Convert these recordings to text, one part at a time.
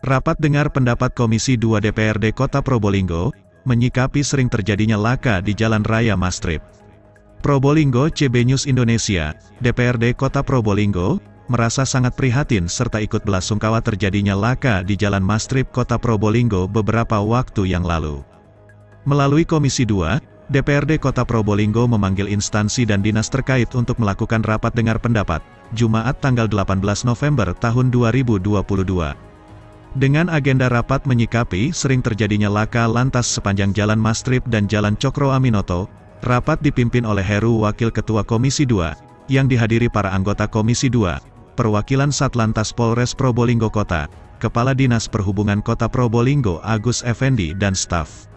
Rapat dengar pendapat Komisi 2 DPRD Kota Probolinggo, menyikapi sering terjadinya laka di Jalan Raya Mastrip. Probolinggo CB News Indonesia, DPRD Kota Probolinggo, merasa sangat prihatin serta ikut belasungkawa terjadinya laka di Jalan Mastrip Kota Probolinggo beberapa waktu yang lalu. Melalui Komisi 2, DPRD Kota Probolinggo memanggil instansi dan dinas terkait untuk melakukan rapat dengar pendapat, Jumat tanggal 18 November tahun 2022. Dengan agenda rapat menyikapi sering terjadinya laka lantas sepanjang Jalan Mastrip dan Jalan Cokro Aminoto, rapat dipimpin oleh Heru Wakil Ketua Komisi 2, yang dihadiri para anggota Komisi 2, perwakilan Satlantas Polres Probolinggo Kota, Kepala Dinas Perhubungan Kota Probolinggo Agus Effendi dan staf.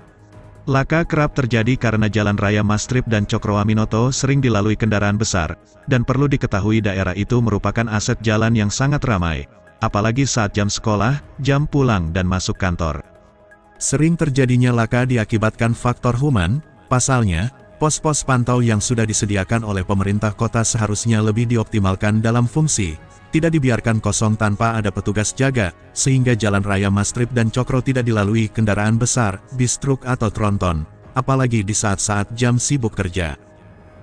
Laka kerap terjadi karena Jalan Raya Mastrip dan Cokro Aminoto sering dilalui kendaraan besar, dan perlu diketahui daerah itu merupakan aset jalan yang sangat ramai, apalagi saat jam sekolah, jam pulang dan masuk kantor. Sering terjadinya laka diakibatkan faktor human, pasalnya, pos-pos pantau yang sudah disediakan oleh pemerintah kota seharusnya lebih dioptimalkan dalam fungsi, tidak dibiarkan kosong tanpa ada petugas jaga, sehingga Jalan Raya Mastrip dan Cokro tidak dilalui kendaraan besar, bis truk atau tronton, apalagi di saat-saat jam sibuk kerja.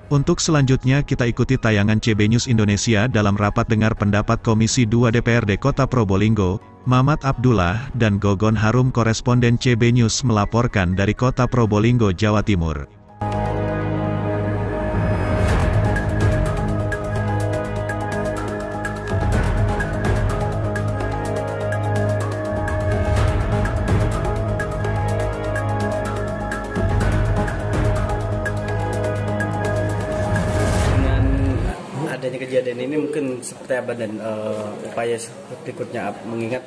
Untuk selanjutnya kita ikuti tayangan CB News Indonesia dalam rapat dengar pendapat Komisi 2 DPRD Kota Probolinggo, Mamat Abdullah dan Gogon Harum koresponden CB News melaporkan dari Kota Probolinggo, Jawa Timur. Adanya kejadian ini mungkin seperti apa dan upaya berikutnya mengingat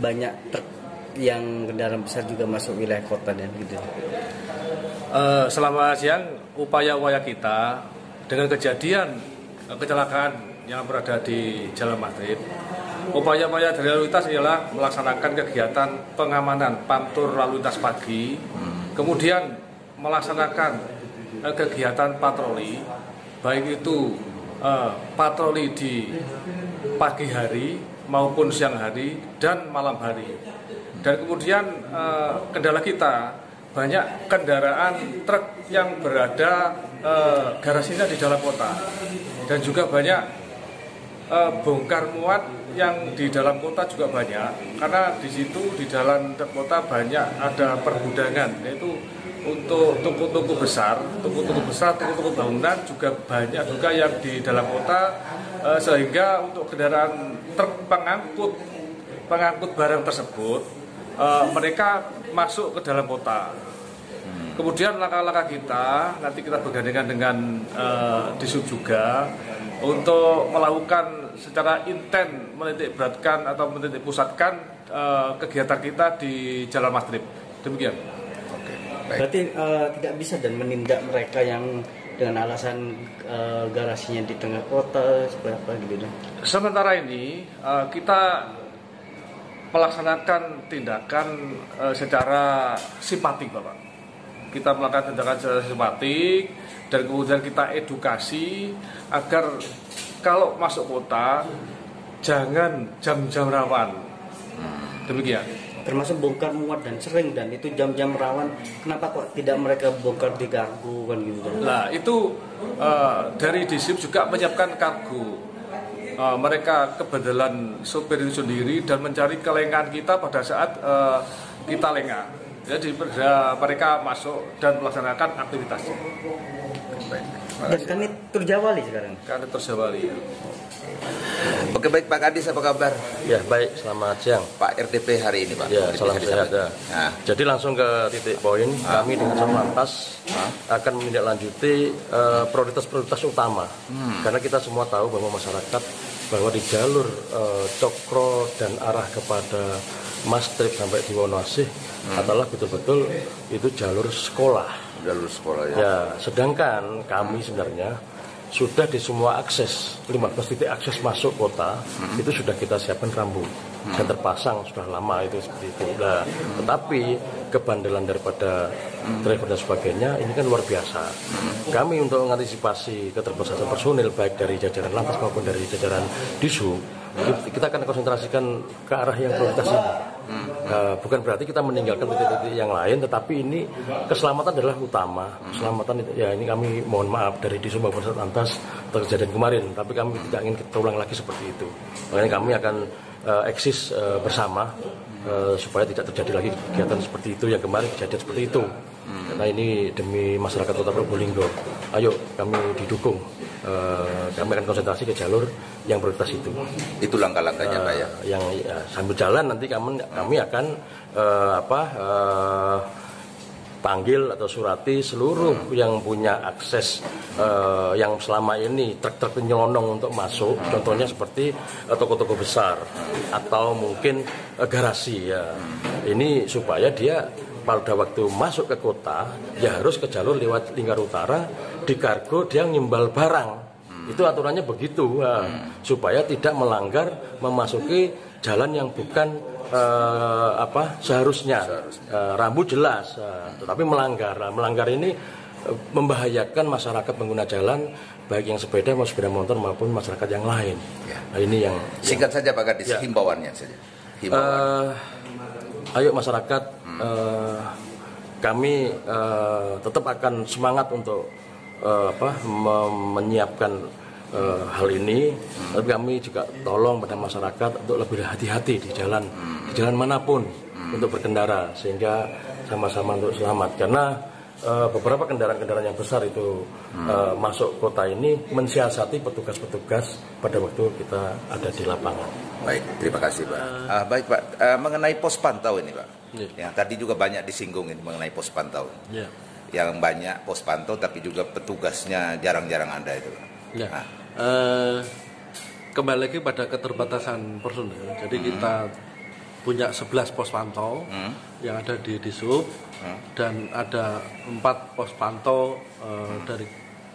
banyak truk yang kendaraan besar juga masuk wilayah kota dan gitu. Selama siang upaya-upaya kita dengan kejadian kecelakaan yang berada di Jalan Mastrip, upaya-upaya dari lalu lintas ialah melaksanakan kegiatan pengamanan pantur lalu lintas pagi, kemudian melaksanakan kegiatan patroli, baik itu patroli di pagi hari maupun siang hari dan malam hari. Dan kemudian kendala kita banyak kendaraan truk yang berada garasinya di dalam kota, dan juga banyak bongkar muat yang di dalam kota juga banyak, karena di situ di dalam kota banyak ada pergudangan, yaitu untuk toko-toko besar, toko-toko bangunan juga banyak juga yang di dalam kota, sehingga untuk kendaraan truk pengangkut barang tersebut mereka masuk ke dalam kota. Kemudian langkah-langkah kita nanti kita bergandengan dengan Disub juga untuk melakukan secara intens menitik beratkan atau menitik pusatkan kegiatan kita di Jalan Mastrip. Demikian. Berarti tidak bisa dan menindak mereka yang dengan alasan garasinya di tengah kota seperti apa gitu. Sementara ini kita melaksanakan tindakan secara simpatik, Bapak. Kita melakukan tindakan secara simpatik dan kemudian kita edukasi agar kalau masuk kota jangan jam-jam rawan. Demikian. Termasuk bongkar muat dan sering, dan itu jam-jam rawan, kenapa kok tidak mereka bongkar di kargo kan gitu? Nah itu dari Disub juga menyiapkan kargo. Mereka kebetulan sopir itu sendiri dan mencari kelengahan kita pada saat kita lengah. Jadi mereka masuk dan melaksanakan aktivitasnya. Dan kami Turjawali sekarang. Kami Turjawali. Oke, baik Pak Kadis, apa kabar? Ya baik, selamat siang Pak RTP hari ini Pak. Ya, salam sehat ya. Nah. Jadi langsung ke titik poin, kami dengan Satlantas akan menindaklanjuti prioritas-prioritas utama. Karena kita semua tahu bahwa masyarakat bahwa di jalur Cokro dan arah kepada Mastrip sampai di Wonoasih adalah betul-betul itu jalur sekolah. Jalur sekolah ya. Ya, sedangkan kami sebenarnya sudah di semua akses 15 titik akses masuk kota itu sudah kita siapkan rambu dan terpasang sudah lama itu seperti itu. Nah, tetapi kebandelan daripada driver dan sebagainya ini kan luar biasa. Kami untuk mengantisipasi keterbatasan personil baik dari jajaran lantas maupun dari jajaran Disub Kita akan konsentrasikan ke arah yang prioritas ini. Bukan berarti kita meninggalkan titik-titik yang lain, tetapi ini keselamatan adalah utama. Keselamatan itu, ya ini kami mohon maaf dari Disub maupun Satlantas terjadian kemarin, tapi kami tidak ingin terulang lagi seperti itu. Makanya kami akan eksis bersama supaya tidak terjadi lagi kegiatan seperti itu yang kemarin kejadian seperti itu. Karena ini demi masyarakat Kota Probolinggo. Ayo kami didukung. Kami akan konsentrasi ke jalur yang prioritas itu. Itu langkah-langkahnya Pak ya. Yang sambil jalan nanti kami akan panggil atau surati seluruh yang punya akses yang selama ini truk-truk penyelonong untuk masuk, contohnya seperti toko-toko besar atau mungkin garasi ya. Ini supaya dia pada waktu masuk ke kota ya harus ke jalur lewat Lingkar Utara, di kargo dia ngimbal barang. Itu aturannya begitu supaya tidak melanggar memasuki jalan yang bukan seharusnya. Rambu jelas, tetapi melanggar ini membahayakan masyarakat pengguna jalan, baik yang sepeda motor maupun masyarakat yang lain. Nah, ini yang singkat saja Pak Kadis, himbauannya saja. Ayo masyarakat, kami tetap akan semangat untuk menyiapkan hal ini, tapi kami juga tolong pada masyarakat untuk lebih hati-hati di jalan manapun untuk berkendara, sehingga sama-sama untuk selamat. Karena beberapa kendaraan-kendaraan yang besar itu masuk kota ini mensiasati petugas-petugas pada waktu kita ada di lapangan. Baik, terima kasih Pak. Baik Pak, mengenai pos pantau ini Pak, yang tadi juga banyak disinggung ini mengenai pos pantau. Yang banyak pos pantau tapi juga petugasnya jarang-jarang ada itu. Kembali lagi pada keterbatasan personil. Jadi kita punya 11 pos pantau yang ada di Disub dan ada 4 pos pantau dari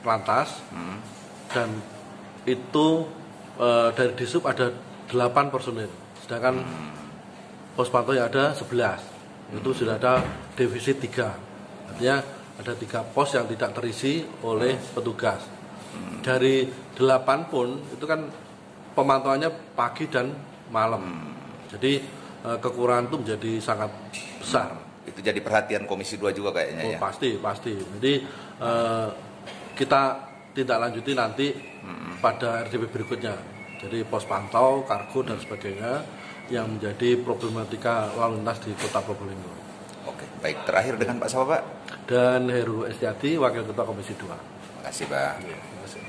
Lantas dan itu dari Disub ada 8 personil, sedangkan pos pantau yang ada 11 itu sudah ada defisit 3, artinya ada 3 pos yang tidak terisi oleh petugas. Dari 8 pun itu kan pemantauannya pagi dan malam, jadi kekurangan itu menjadi sangat besar. Itu jadi perhatian Komisi 2 juga kayaknya ya. Pasti. Jadi kita tindak lanjuti nanti pada RDP berikutnya. Jadi pos pantau, kargo dan sebagainya yang menjadi problematika lalu lintas di Kota Probolinggo. Oke, baik. Terakhir dengan Pak siapa Pak? Dan Heru Estiati, Wakil Ketua Komisi 2. Terima kasih Pak. Terima kasih.